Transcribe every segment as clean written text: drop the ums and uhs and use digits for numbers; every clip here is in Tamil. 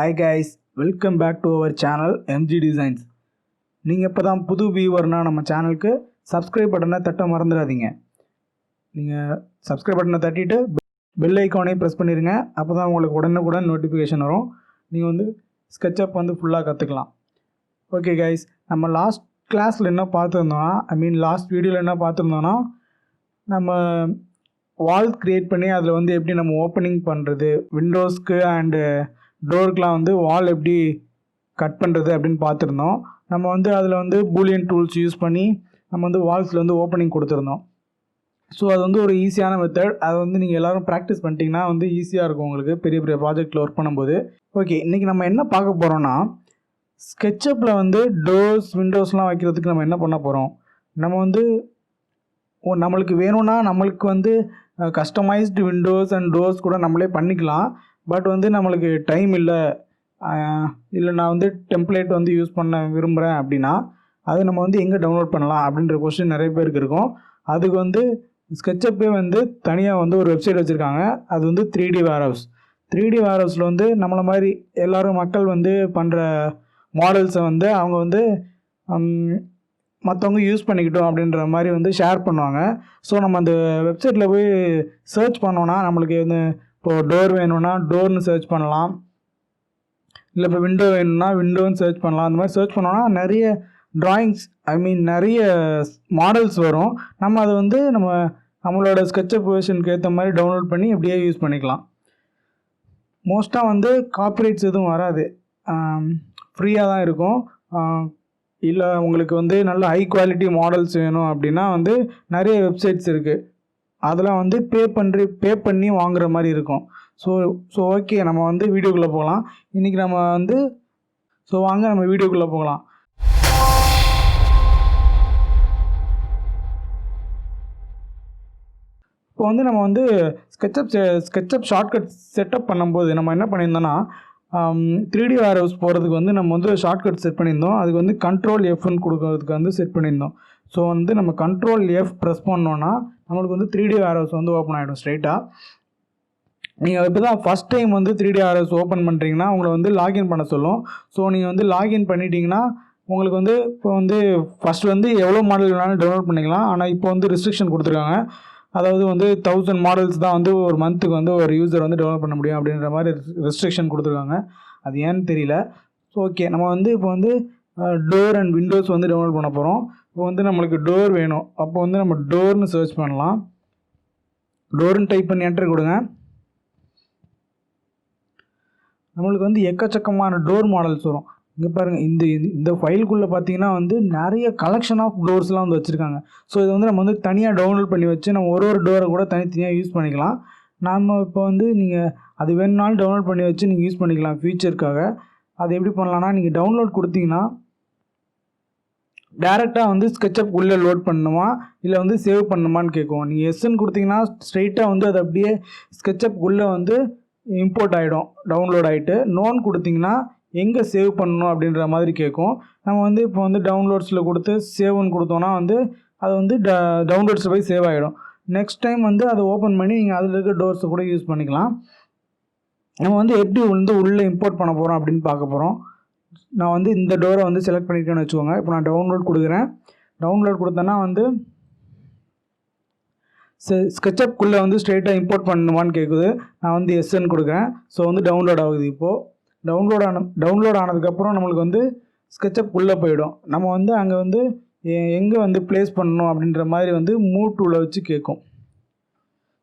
Hi guys, welcome back to our channel MGD Designs. நீங்கள் இப்போ தான் புது வியூவர்னா நம்ம சேனலுக்கு சப்ஸ்கிரைப் பட்டனை தட்ட மறந்துடாதீங்க. நீங்கள் சப்ஸ்கிரைப் பட்டனை தட்டிட்டு பெல் ஐக்கானே ப்ரெஸ் பண்ணிடுங்க. அப்போ தான் உங்களுக்கு உடனுக்குடன் நோட்டிஃபிகேஷன் வரும். நீங்கள் வந்து SketchUp வந்து ஃபுல்லாக கற்றுக்கலாம். ஓகே கைஸ், நம்ம லாஸ்ட் கிளாஸில் என்ன பார்த்துருந்தோன்னா லாஸ்ட் வீடியோவில் என்ன பார்த்துருந்தோன்னா நம்ம வால் க்ரியேட் பண்ணி அதில் வந்து எப்படி நம்ம ஓப்பனிங் பண்ணுறது, விண்டோஸ்க்கு அண்டு டோருக்கெலாம் வந்து வால் எப்படி கட் பண்ணுறது அப்படின்னு பார்த்துருந்தோம். நம்ம வந்து அதில் வந்து பூலியன் டூல்ஸ் யூஸ் பண்ணி நம்ம வந்து வால்ஸில் வந்து ஓப்பனிங் கொடுத்துருந்தோம். ஸோ அது வந்து ஒரு ஈஸியான மெத்தட். அது வந்து நீங்கள் எல்லோரும் ப்ராக்டிஸ் பண்ணிட்டீங்கன்னா வந்து ஈஸியாக இருக்கும் உங்களுக்கு பெரிய பெரிய ப்ராஜெக்டில் ஒர்க் பண்ணும்போது. ஓகே, இன்றைக்கி நம்ம என்ன பார்க்க போகிறோன்னா SketchUpல வந்து டோர்ஸ் விண்டோஸ்லாம் வைக்கிறதுக்கு நம்ம என்ன பண்ண போகிறோம். நம்ம வந்து நம்மளுக்கு வேணும்னா நம்மளுக்கு வந்து கஸ்டமைஸ்டு விண்டோஸ் அண்ட் டோர்ஸ் கூட நம்மளே பண்ணிக்கலாம். பட் வந்து நம்மளுக்கு டைம் இல்லை நான் வந்து டெம்ப்ளேட் வந்து யூஸ் பண்ண விரும்புகிறேன் அப்படின்னா அது நம்ம வந்து எங்கே டவுன்லோட் பண்ணலாம் அப்படின்ற கொஸ்டின் நிறைய பேருக்கு இருக்கும். அதுக்கு வந்து SketchUpே வந்து தனியாக வந்து ஒரு வெப்சைட் வச்சுருக்காங்க. அது வந்து 3D Warehouse. 3D Warehouseல வந்து நம்மளை மாதிரி எல்லோரும் மக்கள் வந்து பண்ணுற மாடல்ஸை வந்து அவங்க வந்து மற்றவங்க யூஸ் பண்ணிக்கிட்டோம் அப்படின்ற மாதிரி வந்து ஷேர் பண்ணுவாங்க. ஸோ நம்ம அந்த வெப்சைட்டில் போய் சர்ச் பண்ணோன்னா நம்மளுக்கு வந்து இப்போது டோர் வேணும்னா டோர்னு சர்ச் பண்ணலாம், இல்லை இப்போ விண்டோ வேணும்னா விண்டோன்னு சர்ச் பண்ணலாம். அந்த மாதிரி சர்ச் பண்ணோன்னா நிறைய ட்ராயிங்ஸ் நிறைய மாடல்ஸ் வரும். நம்ம அதை வந்து நம்மளோட SketchUp வெர்ஷனுக்கு ஏற்ற மாதிரி டவுன்லோட் பண்ணி எப்படியே யூஸ் பண்ணிக்கலாம். மோஸ்ட்டாக வந்து காப்பிரைட்ஸ் எதுவும் வராது, ஃப்ரீயாக தான் இருக்கும். இல்லை உங்களுக்கு வந்து நல்ல ஹை குவாலிட்டி மாடல்ஸ் வேணும் அப்படின்னா வந்து நிறைய வெப்சைட்ஸ் இருக்குது. அதெல்லாம் வந்து பே பண்ணி வாங்குகிற மாதிரி இருக்கும். ஸோ ஓகே, நம்ம வந்து வீடியோக்குள்ளே போகலாம். இன்றைக்கி நம்ம வந்து வாங்க நம்ம வீடியோக்குள்ளே போகலாம். இப்போ வந்து நம்ம வந்து SketchUp ஷார்ட்கட் செட்டப் பண்ணும்போது நம்ம என்ன பண்ணியிருந்தோன்னா 3D Warehouse போகிறதுக்கு வந்து நம்ம வந்து ஷார்ட்கட் செட் பண்ணியிருந்தோம். அதுக்கு வந்து Ctrl Fன்னு கொடுக்கறதுக்கு வந்து செட் பண்ணியிருந்தோம். ஸோ வந்து நம்ம Ctrl F ப்ரெஸ் பண்ணோன்னா நம்மளுக்கு வந்து 3D Warehouse வந்து ஓப்பன் ஆகிடும் ஸ்ட்ரைட்டாக. நீங்கள் இப்போ தான் ஃபஸ்ட் டைம் வந்து 3D Warehouse ஓப்பன் பண்ணுறீங்கன்னா உங்களை வந்து லாகின் பண்ண சொல்லும். ஸோ நீங்கள் வந்து லாகின் பண்ணிட்டீங்கன்னா உங்களுக்கு வந்து இப்போ வந்து ஃபஸ்ட் வந்து எவ்வளோ மாடல் வேணாலும் டவுன்லோட் பண்ணிக்கலாம். ஆனால் இப்போ வந்து ரெஸ்ட்ரிக்ஷன் கொடுத்துருக்காங்க. அதாவது வந்து 1000 மாடல்ஸ் தான் வந்து ஒரு மந்த்துக்கு வந்து ஒரு யூசர் வந்து டெவலப் பண்ண முடியும் அப்படின்ற மாதிரி ரெஸ்ட்ரிக்ஷன் கொடுத்துருக்காங்க. அது ஏன்னு தெரியல. ஸோ ஓகே, நம்ம வந்து இப்போ வந்து டோர் அண்ட் விண்டோஸ் வந்து டவுன்லோட் பண்ண போகிறோம். இப்போ வந்து நம்மளுக்கு டோர் வேணும். அப்போ வந்து நம்ம டோர்னு சர்ச் பண்ணலாம். டோர்னு டைப் பண்ணி என்ட்ரு கொடுங்க. நம்மளுக்கு வந்து எக்கச்சக்கமான டோர் மாடல்ஸ் வரும். இங்கே பாருங்கள், இந்த ஃபைலுக்குள்ளே பார்த்தீங்கன்னா வந்து நிறைய கலெக்ஷன் ஆஃப் டோர்ஸ்லாம் வந்து வச்சுருக்காங்க. ஸோ இதை வந்து நம்ம வந்து தனியாக டவுன்லோட் பண்ணி வச்சு நம்ம ஒரு டோரை கூட தனித்தனியாக யூஸ் பண்ணிக்கலாம். நம்ம இப்போ வந்து நீங்கள் அது வேணுனாலும் டவுன்லோட் பண்ணி வச்சு நீங்கள் யூஸ் பண்ணிக்கலாம் ஃபியூச்சருக்காக. அது எப்படி பண்ணலான்னா நீங்கள் டவுன்லோட் கொடுத்தீங்கன்னா டேரெக்டாக வந்து SketchUp உள்ளே லோட் பண்ணணுமா இல்லை வந்து சேவ் பண்ணணுமான்னு கேட்கும். நீங்கள் எஸ்ன்னு கொடுத்தீங்கன்னா ஸ்ட்ரெயிட்டாக வந்து அது அப்படியே SketchUp உள்ளே வந்து இம்போர்ட் ஆகிடும், டவுன்லோட் ஆகிட்டு. நோன் கொடுத்தீங்கன்னா எங்கே சேவ் பண்ணணும் அப்படின்ற மாதிரி கேட்கும். நம்ம வந்து இப்போ வந்து டவுன்லோட்ஸில் கொடுத்து சேவ்னு கொடுத்தோன்னா வந்து அது வந்து டவுன்லோட்ஸில் போய் சேவ் ஆகிடும். நெக்ஸ்ட் டைம் வந்து அதை ஓப்பன் பண்ணி நீங்கள் அதில் இருக்க டோர்ஸை கூட யூஸ் பண்ணிக்கலாம். நம்ம வந்து எப்படி வந்து உள்ளே இம்போர்ட் பண்ண போகிறோம் அப்படின்னு பார்க்க போகிறோம். நான் வந்து இந்த டோரை வந்து செலக்ட் பண்ணியிருக்கேன்னு வச்சுக்கோங்க. இப்போ நான் டவுன்லோட் கொடுக்குறேன். டவுன்லோட் கொடுத்தேன்னா வந்து SketchUpக்குள்ளே வந்து ஸ்ட்ரெயிட்டாக இம்போர்ட் பண்ணணுமான்னு கேட்குது. நான் வந்து எஸ்ன்னு கொடுக்குறேன். ஸோ வந்து டவுன்லோட் ஆகுது. இப்போது டவுன்லோட் ஆனதுக்கப்புறம் நம்மளுக்கு வந்து SketchUp உள்ளே போயிடும். நம்ம வந்து அங்கே வந்து எங்கே வந்து ப்ளேஸ் பண்ணணும் அப்படின்ற மாதிரி வந்து மூவ் டூலை வச்சு கேட்கும்.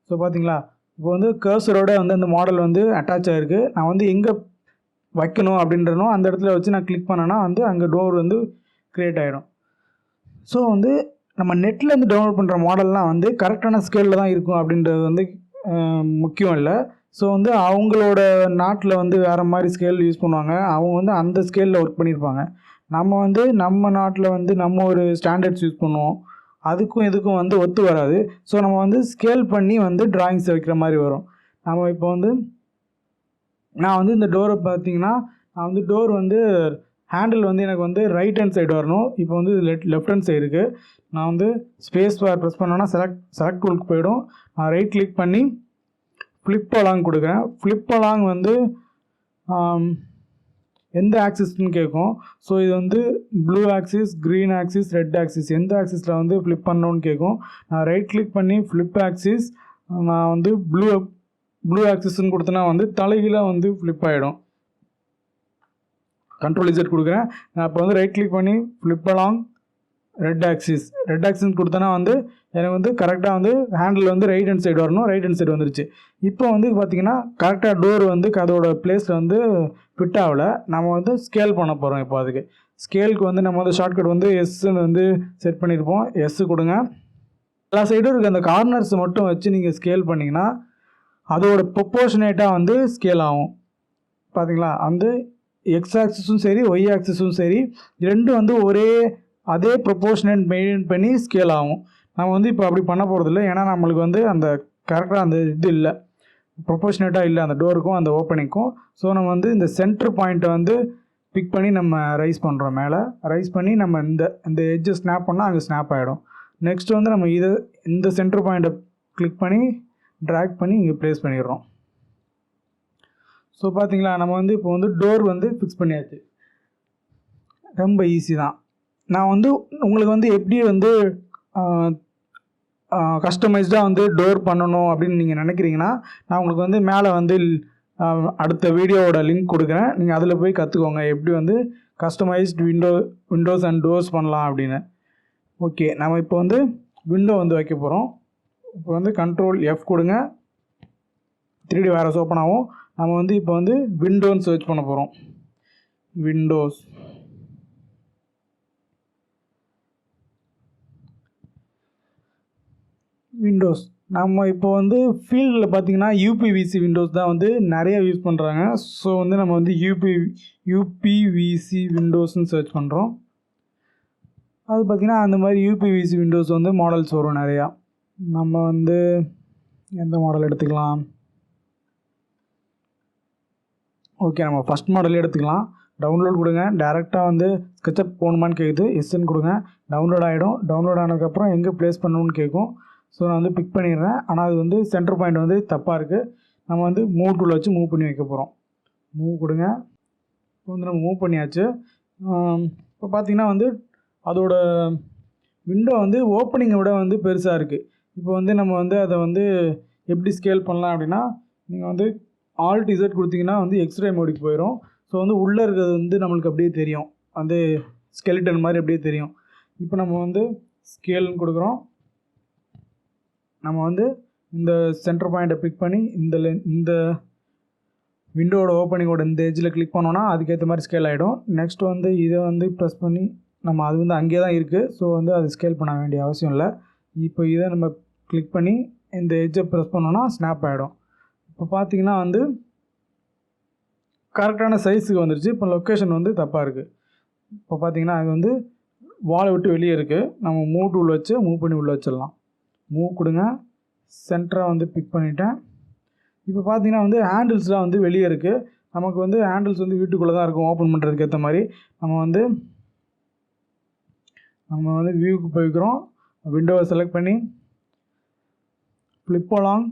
ஸோ பார்த்தீங்களா, இப்போ வந்து கர்சரோட வந்து அந்த மாடல் வந்து அட்டாச் ஆகிருக்கு. நான் வந்து எங்கே வைக்கணும் அப்படின்றனோ அந்த இடத்துல வச்சு நான் கிளிக் பண்ணேன்னா வந்து அங்கே டோர் வந்து க்ரியேட் ஆகிடும். ஸோ வந்து நம்ம நெட்லேருந்து டவுன்லோட் பண்ணுற மாடல்லாம் வந்து கரெக்டான ஸ்கேலில் தான் இருக்கும் அப்படின்றது வந்து முக்கியம் இல்லை. ஸோ வந்து அவங்களோட நாட்டில் வந்து வேறு மாதிரி ஸ்கேல் யூஸ் பண்ணுவாங்க. அவங்க வந்து அந்த ஸ்கேலில் ஒர்க் பண்ணியிருப்பாங்க. நம்ம வந்து நம்ம நாட்டில் வந்து நம்ம ஒரு ஸ்டாண்டர்ட்ஸ் யூஸ் பண்ணுவோம். அதுக்கும் இதுக்கும் வந்து ஒத்து வராது. ஸோ நம்ம வந்து ஸ்கேல் பண்ணி வந்து ட்ராயிங்ஸ் வைக்கிற மாதிரி வரும். நம்ம இப்போ வந்து நான் வந்து இந்த டோரை பார்த்தீங்கன்னா நான் வந்து டோர் வந்து ஹேண்டில் வந்து எனக்கு வந்து ரைட் ஹேண்ட் சைடு வரணும். இப்போ வந்து லெஃப்ட் ஹேண்ட் சைடு இருக்குது. நான் வந்து ஸ்பேஸ் பார் ப்ரெஸ் பண்ணோன்னா செலக்ட் டூலுக்கு போயிடும். நான் ரைட் கிளிக் பண்ணி ஃப்ளிப் அலாங் கொடுக்குறேன். ஃப்ளிப் அலாங் வந்து எந்த ஆக்சிஸ்ன்னு கேட்கும். ஸோ இது வந்து blue axis, green axis, red axis எந்த ஆக்சிஸில் வந்து ஃப்ளிப் பண்ணணும்னு கேட்கும். நான் ரைட் கிளிக் பண்ணி ஃப்ளிப் ஆக்சிஸ், நான் வந்து ப்ளூ ஆக்சிஸ்ன்னு கொடுத்தனா வந்து தலைகீழாக வந்து ஃப்ளிப் ஆகிடும். கண்ட்ரோல் Z கொடுக்குறேன். நான் இப்போ வந்து ரைட் கிளிக் பண்ணி ஃப்ளிப் அலாங் ரெட் ஆக்சிஸ் கொடுத்தனா வந்து எனக்கு வந்து கரெக்டாக வந்து ஹேண்டில் வந்து ரைட் ஹேண்ட் சைடு வரணும். ரைட் ஹேண்ட் சைடு வந்துருச்சு. இப்போ வந்து பார்த்திங்கன்னா கரெக்டாக டோர் வந்து அதோட பிளேஸில் வந்து ஃபிட் ஆகலை. நம்ம வந்து ஸ்கேல் பண்ண போகிறோம். இப்போ அதுக்கு ஸ்கேலுக்கு வந்து நம்ம வந்து ஷார்ட்கட் வந்து எஸ்ன்னு வந்து செட் பண்ணியிருப்போம். எஸ் கொடுங்க. எல்லா சைடும் இருக்க அந்த கார்னர்ஸ் மட்டும் வச்சு நீங்கள் ஸ்கேல் பண்ணிங்கன்னா அதோட ப்ரொப்போர்ஷனேட்டாக வந்து ஸ்கேல் ஆகும். பார்த்தீங்களா, வந்து எக்ஸ் ஆக்சிஸும் சரி ஒய் ஆக்சிஸும் சரி ரெண்டும் வந்து அதே ப்ரொப்போர்ஷனேட் மெயின்டைன் பண்ணி ஸ்கேல் ஆகும். நம்ம வந்து இப்போ அப்படி பண்ண போகிறதில்ல. ஏன்னா நம்மளுக்கு வந்து அந்த கரெக்டாக அந்த இது இல்லை, ப்ரொப்போர்ஷனேட்டாக இல்லை அந்த டோருக்கும் அந்த ஓப்பனிங்க்கும். ஸோ நம்ம வந்து இந்த சென்டர் பாயிண்ட்டை வந்து பிக் பண்ணி நம்ம ரைஸ் பண்ணுறோம். மேலே ரைஸ் பண்ணி நம்ம இந்த எட்ஜை ஸ்னாப் பண்ணால் அங்கே ஸ்னாப் ஆகிடும். நெக்ஸ்ட் வந்து நம்ம இந்த சென்டர் பாயிண்ட்டை கிளிக் பண்ணி ட்ராக் பண்ணி இங்கே ப்ளேஸ் பண்ணிடுறோம். ஸோ பார்த்தீங்களா, நம்ம வந்து இப்போ வந்து டோர் வந்து ஃபிக்ஸ் பண்ணியாச்சு. ரொம்ப ஈஸி தான். நான் வந்து உங்களுக்கு வந்து எப்படி வந்து கஸ்டமைஸ்டாக வந்து டோர் பண்ணணும் அப்படின்னு நீங்கள் நினைக்கிறீங்கன்னா நான் உங்களுக்கு வந்து மேலே வந்து அடுத்த வீடியோவோட லிங்க் கொடுக்குறேன். நீங்கள் அதில் போய் கற்றுக்கோங்க எப்படி வந்து கஸ்டமைஸ்டு விண்டோஸ் அண்ட் டோர்ஸ் பண்ணலாம் அப்படின்னு. ஓகே, நம்ம இப்போ வந்து விண்டோ வந்து வைக்க போகிறோம். இப்போ வந்து கண்ட்ரோல் F கொடுங்க. 3D Arous ஓப்பன் ஆகும். நம்ம வந்து இப்போ வந்து விண்டோன்னு சர்ச் பண்ண போகிறோம். விண்டோஸ் நம்ம இப்போ வந்து ஃபீல்டில் பார்த்திங்கன்னா UPVC விண்டோஸ் தான் வந்து நிறைய யூஸ் பண்ணுறாங்க. ஸோ வந்து நம்ம வந்து UPVC விண்டோஸ்ன்னு சர்ச் பண்ணுறோம். அது பார்த்திங்கன்னா அந்த மாதிரி UPVC விண்டோஸ் வந்து மாடல்ஸ் வரும் நிறையா. நம்ம வந்து எந்த மாடல் எடுத்துக்கலாம்? ஓகே, நம்ம ஃபஸ்ட் மாடல் எடுத்துக்கலாம். டவுன்லோட் கொடுங்க. டேரெக்டாக வந்து SketchUp போகணுமான்னு கேட்குது. எஸ்ன்னு கொடுங்க. டவுன்லோட் ஆகிடும். டவுன்லோட் ஆனதுக்கப்புறம் எங்கே ப்ளேஸ் பண்ணணும்னு கேட்கும். ஸோ நான் வந்து பிக் பண்ணிடுறேன். ஆனால் அது வந்து சென்டர் பாயிண்ட் வந்து தப்பாக இருக்குது. நம்ம வந்து மூவ் டூல் வச்சு மூவ் பண்ணி வைக்க போகிறோம். மூவ் கொடுங்க. இப்போ வந்து நம்ம மூவ் பண்ணியாச்சு. இப்போ பார்த்திங்கன்னா வந்து அதோட விண்டோ வந்து ஓப்பனிங்கை விட வந்து பெருசாக இருக்குது. இப்போ வந்து நம்ம வந்து அதை வந்து எப்படி ஸ்கேல் பண்ணலாம் அப்படின்னா, நீங்கள் வந்து Alt Z கொடுத்தீங்கன்னா வந்து எக்ஸ்ரே மோடுக்கு போயிடும். ஸோ வந்து உள்ளே இருக்கிறது வந்து நம்மளுக்கு அப்படியே தெரியும், வந்து ஸ்கெலிட்டன் மாதிரி அப்படியே தெரியும். இப்போ நம்ம வந்து ஸ்கேல்னு கொடுக்குறோம். நம்ம வந்து இந்த சென்டர் பாயிண்ட்டை பிக் பண்ணி இந்த விண்டோவோட ஓப்பனிங்கோட இந்த எட்ஜில் கிளிக் பண்ணோன்னா அதுக்கேற்ற மாதிரி ஸ்கேல் ஆகிடும். நெக்ஸ்ட் வந்து இதை வந்து ப்ரெஸ் பண்ணி நம்ம அது வந்து அங்கேயே தான் இருக்குது. ஸோ வந்து அது ஸ்கேல் பண்ண வேண்டிய அவசியம் இல்லை. இப்போ இதை நம்ம கிளிக் பண்ணி இந்த எட்ஜை ப்ரெஸ் பண்ணோன்னா ஸ்னாப் ஆகிடும். இப்போ பார்த்திங்கன்னா வந்து கரெக்டான சைஸுக்கு வந்துருச்சு. இப்போ லொக்கேஷன் வந்து தப்பாக இருக்குது. இப்போ பார்த்திங்கன்னா அது வந்து வாலை விட்டு வெளியே இருக்குது. நம்ம மூவ் டூல் வச்சு மூவ் பண்ணி உள்ளே வச்சிடலாம். மூவ் கொடுங்க. சென்டராக வந்து பிக் பண்ணிவிட்டேன். இப்போ பார்த்திங்கன்னா வந்து ஹேண்டில்ஸ்லாம் வந்து வெளியே இருக்குது. நமக்கு வந்து ஹேண்டில்ஸ் வந்து வீட்டுக்குள்ளே தான் இருக்கும் ஓப்பன் பண்ணுறதுக்கு ஏற்ற மாதிரி. நம்ம வந்து வியூவுக்கு போய்க்கிறோம். விண்டோவை செலக்ட் பண்ணி ஃப்ளிப் அலாங்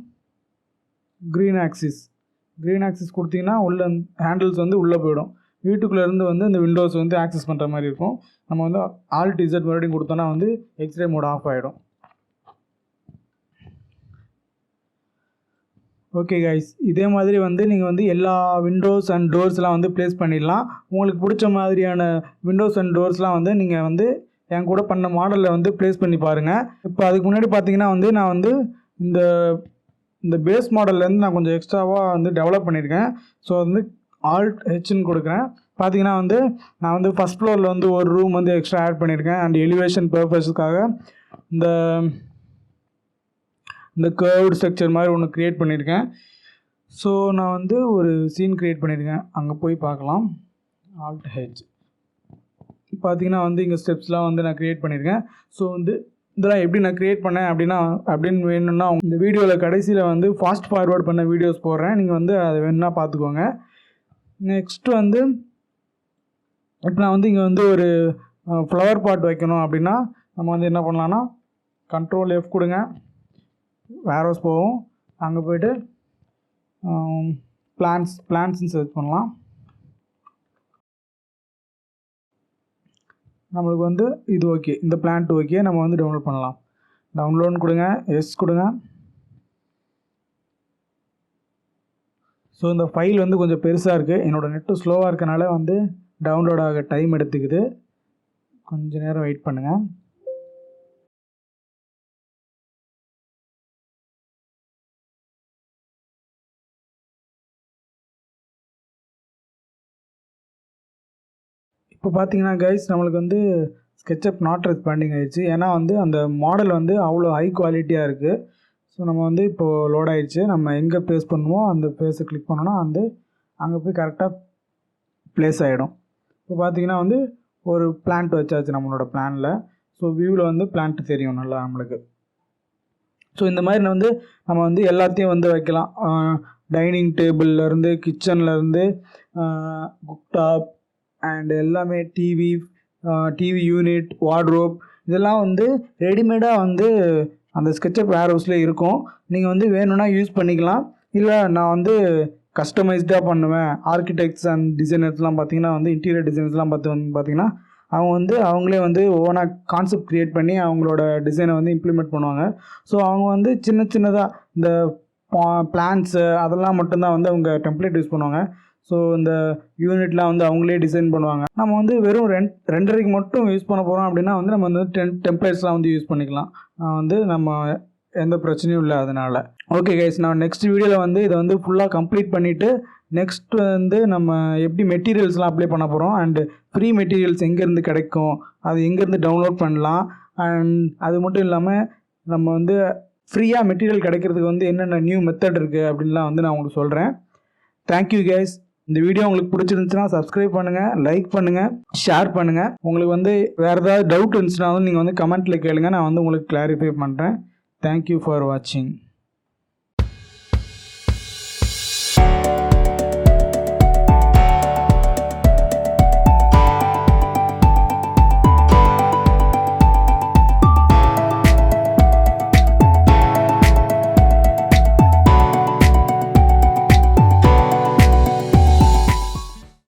க்ரீன் ஆக்சிஸ் கொடுத்திங்கன்னா உள்ள ஹேண்டில்ஸ் வந்து உள்ளே போயிடும். வீட்டுக்குள்ளேருந்து வந்து இந்த விண்டோஸ் வந்து ஆக்சஸ் பண்ணுற மாதிரி இருக்கும். நம்ம வந்து Alt Z மறுபடியும் கொடுத்தோன்னா வந்து எக்ஸ்ரே மோட் ஆஃப் ஆகிடும். ஓகே கைஸ், இதே மாதிரி வந்து நீங்கள் வந்து எல்லா விண்டோஸ் அண்ட் டோர்ஸ்லாம் வந்து ப்ளேஸ் பண்ணிடலாம். உங்களுக்கு பிடிச்ச மாதிரியான விண்டோஸ் அண்ட் டோர்ஸ்லாம் வந்து நீங்கள் வந்து என் கூட பண்ண மாடலில் வந்து ப்ளேஸ் பண்ணி பாருங்கள். இப்போ அதுக்கு முன்னாடி பார்த்தீங்கன்னா வந்து நான் வந்து இந்த பேஸ் மாடல்லேருந்து நான் கொஞ்சம் எக்ஸ்ட்ராவாக வந்து டெவலப் பண்ணியிருக்கேன். ஸோ வந்து Alt Hன்னு கொடுக்குறேன். பார்த்தீங்கன்னா வந்து நான் வந்து ஃபஸ்ட் ஃப்ளோரில் வந்து ஒரு ரூம் வந்து எக்ஸ்ட்ரா ஆட் பண்ணியிருக்கேன். அண்ட் எலிவேஷன் பர்பஸுக்காக இந்த கர்வ்டு ஸ்ட்ரக்சர் மாதிரி ஒன்று க்ரியேட் பண்ணியிருக்கேன். ஸோ நான் வந்து ஒரு சீன் க்ரியேட் பண்ணியிருக்கேன். அங்கே போய் பார்க்கலாம். Alt H பார்த்தீங்கன்னா வந்து இங்கே ஸ்டெப்ஸ்லாம் வந்து நான் க்ரியேட் பண்ணியிருக்கேன். ஸோ வந்து இதெல்லாம் எப்படி நான் க்ரியேட் பண்ணேன் அப்படின்னு வேணும்னா இந்த வீடியோவில் கடைசியில் வந்து ஃபாஸ்ட் ஃபார்வர்ட் பண்ண வீடியோஸ் போடுறேன். நீங்கள் வந்து அதை வேணுன்னா பார்த்துக்கோங்க. நெக்ஸ்ட்டு வந்து இப்போ நான் வந்து இங்கே வந்து ஒரு ஃப்ளவர் பாட் வைக்கணும் அப்படின்னா நம்ம வந்து என்ன பண்ணலான்னா கண்ட்ரோல் F கொடுங்க. Arous போவோம். அங்கே போய்ட்டு பிளான்ஸ்ன்னு சர்ச் பண்ணலாம். நம்மளுக்கு வந்து இது ஓகே, இந்த பிளான்ட் ஓகே, நம்ம வந்து டவுன்லோட் பண்ணலாம். டவுன்லோட்னு கொடுங்க, எஸ் கொடுங்க. ஸோ இந்த ஃபைல் வந்து கொஞ்சம் பெருசாக இருக்குது, என்னோடய நெட்டு ஸ்லோவாக இருக்கனால வந்து டவுன்லோட் ஆக டைம் எடுத்துக்குது. கொஞ்சம் நேரம் வெயிட் பண்ணுங்கள். இப்போ பார்த்தீங்கன்னா கைஸ், நம்மளுக்கு வந்து SketchUp நாட் ரெஸ்பாண்டிங் ஆயிடுச்சு. ஏன்னா வந்து அந்த மாடல் வந்து அவ்வளோ ஹை குவாலிட்டியாக இருக்குது. ஸோ நம்ம வந்து இப்போது லோட் ஆகிடுச்சு. நம்ம எங்கே பேஸ்ட் பண்ணுவோம் அந்த பேஸை கிளிக் பண்ணோன்னா வந்து அங்கே போய் கரெக்டாக ப்ளேஸ் ஆகிடும். இப்போ பார்த்தீங்கன்னா வந்து ஒரு பிளான்ட் வச்சாச்சு நம்மளோட பிளானில். ஸோ வியூவில் வந்து பிளான்ட் தெரியும் நல்லா நம்மளுக்கு. ஸோ இந்த மாதிரி வந்து நம்ம வந்து எல்லாத்தையும் வந்து வைக்கலாம். டைனிங் டேபிள்லேருந்து, கிச்சன்லேருந்து, குக்டாப் அண்ட் எல்லாமே, டிவி யூனிட், வார்ட்ரோப், இதெல்லாம் வந்து ரெடிமேடாக வந்து அந்த SketchUp Arousல இருக்கும். நீங்கள் வந்து வேணும்னா யூஸ் பண்ணிக்கலாம். இல்லை நான் வந்து கஸ்டமைஸ்டாக பண்ணுவேன், ஆர்கிடெக்ட்ஸ் அண்ட் டிசைனர்ஸ்லாம் பார்த்தீங்கன்னா வந்து இன்டீரியர் டிசைனர்ஸ்லாம் பார்த்தீங்கன்னா அவங்க வந்து அவங்களே வந்து ஓனாக கான்செப்ட் க்ரியேட் பண்ணி அவங்களோட டிசைனை வந்து இம்ப்ளிமெண்ட் பண்ணுவாங்க. ஸோ அவங்க வந்து சின்னதாக இந்த பிளான்ஸு அதெல்லாம் மட்டும்தான் வந்து அவங்க டெம்ப்ளேட் யூஸ் பண்ணுவாங்க. ஸோ இந்த யூனிட்லாம் வந்து அவங்களே டிசைன் பண்ணுவாங்க. நம்ம வந்து வெறும் ரெண்டரைக்கு மட்டும் யூஸ் பண்ண போகிறோம் அப்படின்னா வந்து நம்ம வந்து டெம்ப்ளேட்ஸ்லாம் வந்து யூஸ் பண்ணிக்கலாம். வந்து நம்ம எந்த பிரச்சனையும் இல்லை அதனால். ஓகே கைஸ், நான் நெக்ஸ்ட் வீடியோவில் வந்து இதை வந்து ஃபுல்லாக கம்ப்ளீட் பண்ணிவிட்டு நெக்ஸ்ட் வந்து நம்ம எப்படி மெட்டீரியல்ஸ்லாம் அப்ளை பண்ண போகிறோம் அண்டு ஃப்ரீ மெட்டீரியல்ஸ் எங்கேருந்து கிடைக்கும், அது எங்கேருந்து டவுன்லோட் பண்ணலாம், அண்ட் அது மட்டும் இல்லாமல் நம்ம வந்து ஃப்ரீயாக மெட்டீரியல் கிடைக்கிறதுக்கு வந்து என்னென்ன நியூ மெத்தட் இருக்குது அப்படின்லாம் வந்து நான் உங்களுக்கு சொல்கிறேன். Thank you guys. இந்த வீடியோ உங்களுக்கு பிடிச்சிருந்துச்சுன்னா சப்ஸ்கிரைப் பண்ணுங்கள், லைக் பண்ணுங்கள், ஷேர் பண்ணுங்கள். உங்களுக்கு வந்து வேறு ஏதாவது டவுட் இருந்துச்சுன்னா வந்து நீங்கள் வந்து கமெண்ட்டில் கேளுங்க, நான் வந்து உங்களுக்கு கிளாரிஃபை பண்ணுறேன். தேங்க்யூ ஃபார் வாட்சிங்.